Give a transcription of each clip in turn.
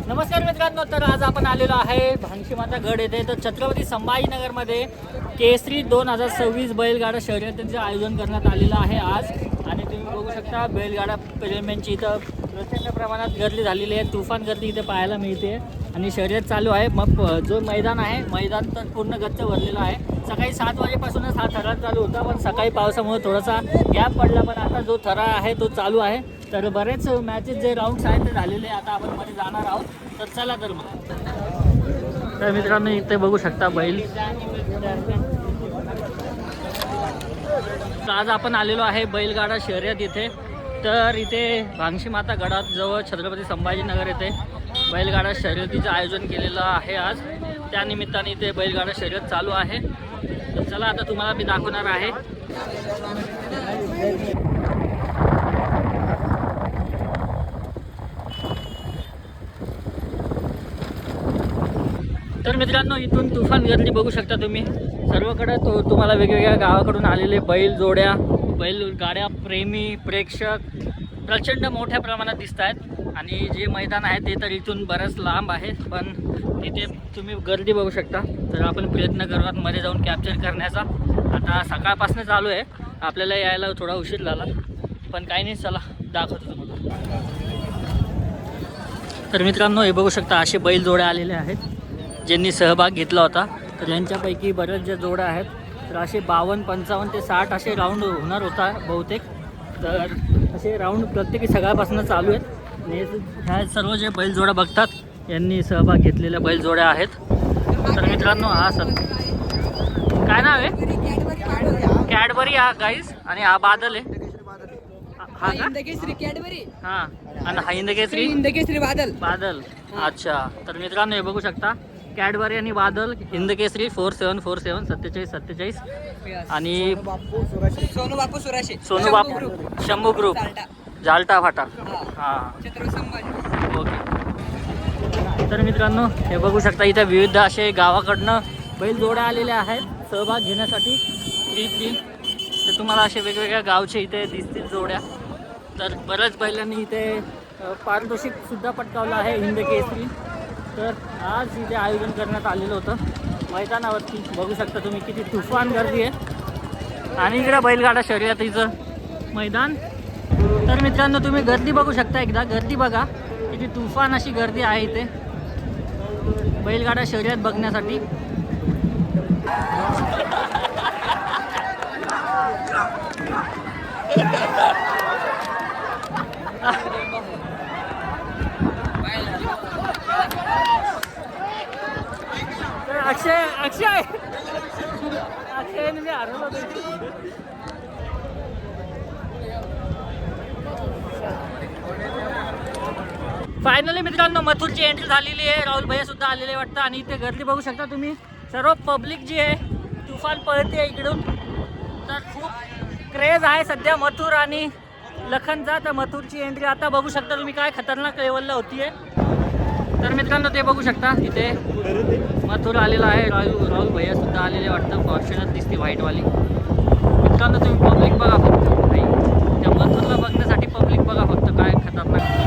नमस्कार मित्रांनो, तर आज आपण आलेलो आहे भांगशीमाता गड येथे. तर छत्रपती संभाजीनगरमध्ये केसरी 2026 बैलगाडा शर्यतीचे आयोजन करण्यात आलेलं आहे आज. आणि तुम्ही बघू शकता बैलगाडा प्रेमींची इथं प्रचंड प्रमाणात गर्दी झालेली आहे. तुफान गर्दी इथे पाहायला मिळते आणि शर्यत चालू आहे. मग जो मैदान आहे, मैदान तर पूर्ण गच्च भरलेलं आहे. सकाळी 7 वाजेपासूनच हा थरा चालू होता, पण सकाळी पावसामुळे थोडासा गॅप पडला. पण आता जो थरा आहे तो चालू आहे. तर बरेच मॅचेस जे राऊंड्स आहेत ते झालेले. आता आपण मध्ये जाणार आहोत. तर चला तर मग. तर मित्रांनो, इथे बघू शकता बैल. आज आपण आलेलो आहे बैलगाडा शर्यत इथे. तर इथे भांगशीमाता गडाजवळ छत्रपती संभाजीनगर येथे बैलगाडा शर्यतीचं आयोजन केलेलं आहे आज. त्यानिमित्ताने इथे बैलगाडा शर्यत चालू आहे. तर चला आता तुम्हाला मी दाखवणार आहे. तर मित्रांनो, इथून तुफान गर्दी बघू शकता तुम्ही. सर्वकडे तुम्हाला वेगवेगळ्या गावाकडून आलेले बैल जोड्या, बैलगाड्या प्रेमी, प्रेक्षक प्रचंड मोठ्या प्रमाणात दिसत आहेत. आणि जे मैदान आहे ते तर इथून बरंच लांब आहे, पण तिथे तुम्ही गर्दी बघू शकता. तर आपण प्रयत्न करूयात मध्ये जाऊन कॅप्चर करण्याचा. आता सकाळपासून चालू आहे, आपल्याला यायला थोडा उशीर झाला, पण काही नाही. चला दाखवतो तुम्हाला. तर मित्रांनो, हे बघू शकता असे बैल जोड्या आलेले आहेत ज्यांनी सहभाग घेतला होता. तर यांच्यापैकी बरेच जे जोड्या आहेत, तर असे 52, 55 ते 60 असे राऊंड होणार होता बहुतेक. तर असे राऊंड प्रत्येकी सगळ्यापासून चालू आहेत. आणि ह्या सर्व जे बैलजोड्या बघतात यांनी सहभाग घेतलेल्या बैलजोड्या आहेत. तर मित्रांनो, हा सर काय नाव आहे? कॅडबरी हा गाईस, आणि हा बादल आहे. हा हिंदकेसरी कॅडबरी. हां, आणि हा हिंदकेसरी हिंदकेसरी बादल. बादल. अच्छा. तर मित्रांनो, हे बघू शकता कॅडबरी आणि बादल, हिंदकेसरी 4747 47 47. आणि सोनू बापू सुराशे, सोनू बापू शंभू ग्रुप झालटा फाटा. हां, छत्रपती संभाजी. ओके. तर मित्रांनो, हे बघू शकता इथे विविध असे गावाकडनं बैल जोड्या आलेल्या आहेत सहभाग घेण्यासाठी. तर तुम्हाला असे वेगवेगळ्या गावचे इथे दिसतील जोड्या. तर बऱ्याच बैलांनी इथे पारितोषिकसुद्धा पटकावलं आहे हिंदकेसरी. तर आज इथे आयोजन करण्यात आलेलं होतं मैदानावरती. बघू शकता तुम्ही किती तुफान गर्दी आहे. आणि इकडे बैलगाडा शर्यतीचं मैदान. तर मित्रांनो, तुम्ही गर्दी बघू शकता. एकदा गर्दी बघा, किती तुफान अशी गर्दी आहे इथे बैलगाडा शर्यत बघण्यासाठी. अक्षय अक्षय अक्षयने मी हरवलं होतं. फायनली मित्रांनो, मथुरची एंट्री झालेली आहे. राहुल भैया सुद्धा आलेले वाटतं. आणि इथे गर्दी बघू शकता तुम्ही. सर्व पब्लिक जी आहे तुफान पळते इकडून. तर खूप क्रेज आहे सध्या मथुर आणि लखनचा. तर मथुरची एंट्री आता बघू शकता तुम्ही काय खतरनाक लेवलला होतीये. तर मित्रांनो, ते बघू शकता इथे मथुर आलेला आहे. राहुल भैया सुद्धा आलेले वाटतं. फॉर्च्युनर दिसते व्हाईटवाली. मित्रांनो, तुम्ही पब्लिक बघा फक्त. नाही, त्या मथुरला बघण्यासाठी पब्लिक बघा फक्त काय खतरनाक.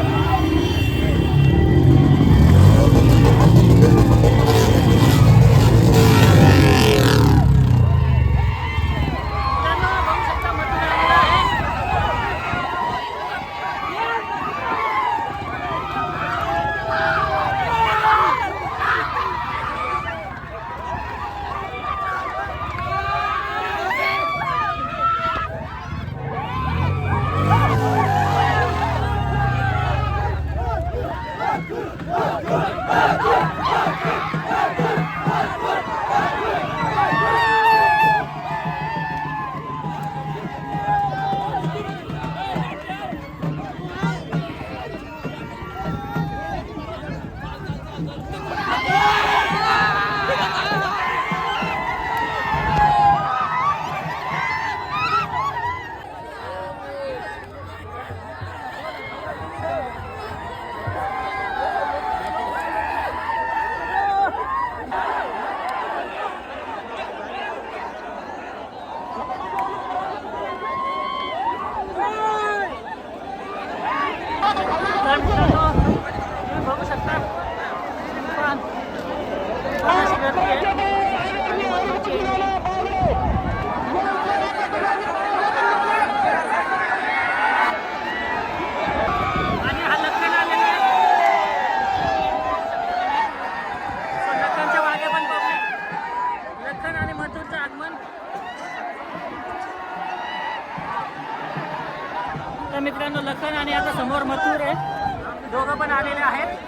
पण आलेले आहेत.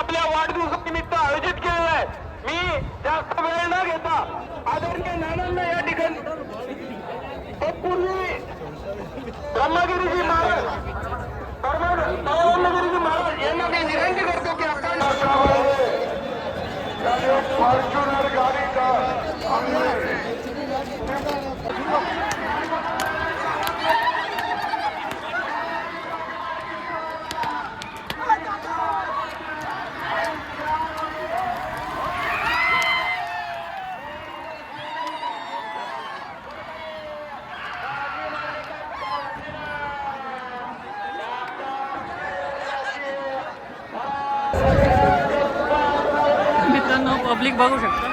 आपल्या वाढदिवसानिमित्त आयोजित केलेला आहे. मी जास्त वेळ न घेता आदरणीय नानांना या ठिकाणी तत्पूर्वी ब्रह्मगिरीजी महाराज ब्रह्मगिरीजी महाराज यांना मी विनंती करतो की आपण फॉर्च्युनर गाडीचा मित्रांनो पब्लिक बघू शकता.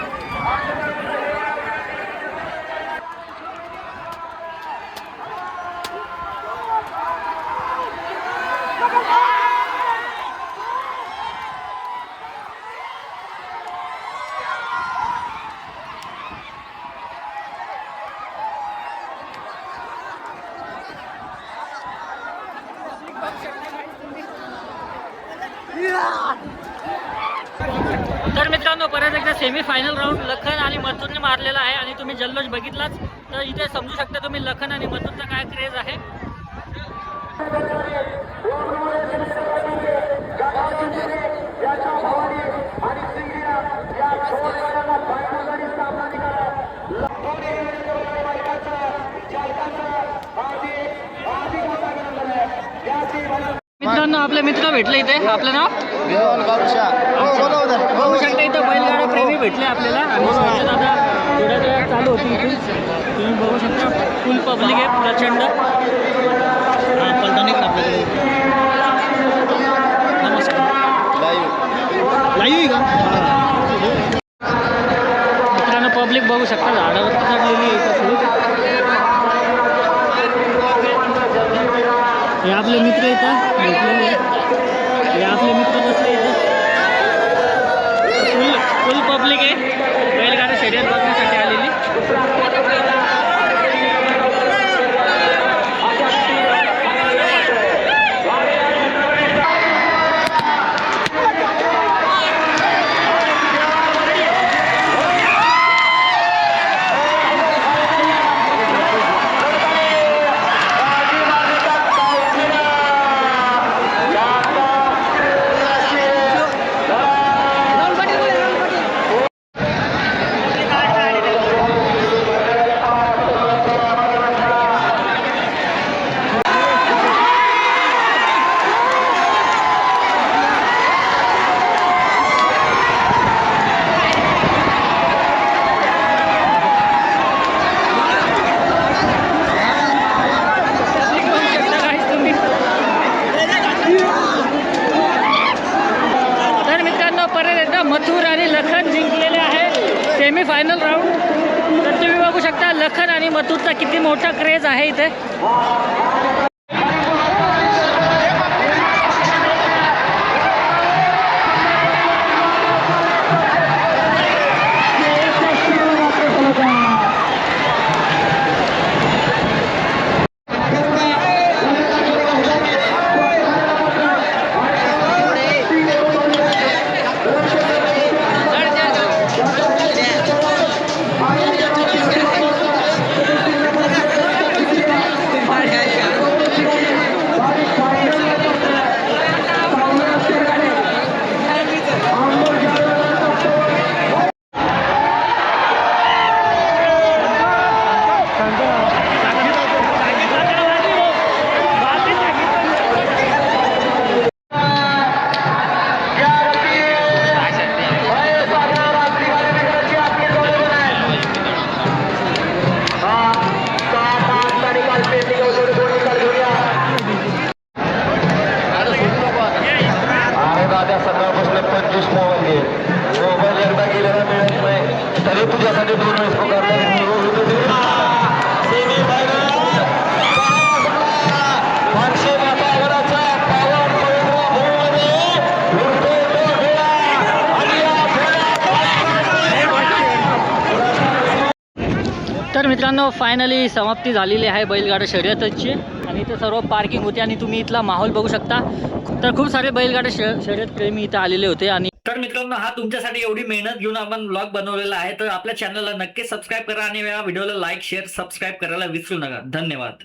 तर मित्रांनो परत एकदा सेमी फायनल राऊंड लखन आणि मथुरने मारलेला आहे आणि तुम्ही जल्लोष बघितलाच तर इथे समजू शकता तुम्ही लखन आणि मथुरचा काय क्रेज आहे. मित्रांनो आपले मित्र भेटले इथे. आपलं नाव बघू शकता इथं बैलगाडा प्रेमी भेटले आपल्याला आणि शर्यत आता थोड्या वेळात चालू होती इथून. तुम्ही बघू शकता फुल पब्लिक आहे प्रचंड. पलतानिक आपल्याकडे नमस्कार लाईव्ह का मित्रांनो पब्लिक बघू शकता झाडावर चढलेली आहे इथं. हे आपले मित्र इथं भेटलेले. हे आपले मित्र बसले इथं. फुल पब्लिक आहे बैलगाडा शर्यत बघण्यासाठी आलेली. मथुर आणि लखन जिंकलेले आहे सेमी फायनल राऊंड. तर तुम्ही बघू शकता लखन आणि मथुरचा किती मोठा क्रेज आहे इथे. मित्रांनो फायनली समाप्ती झालेली आहे बैलगाडा शर्यतची आणि इथे सर्व पार्किंग होती आणि तुम्ही इथला माहोल बघू शकता. तर खूप सारे बैलगाडा शर्यत प्रेमी इथे आलेले होते. आणि तर मित्रांनो हा तुमच्यासाठी एवढी मेहनत घेऊन आपण ब्लॉग बनवलेला आहे. तर आपल्या चॅनलला नक्की सबस्क्राईब करा आणि या व्हिडिओला लाईक शेअर सबस्क्राईब करायला विसरू नका. धन्यवाद.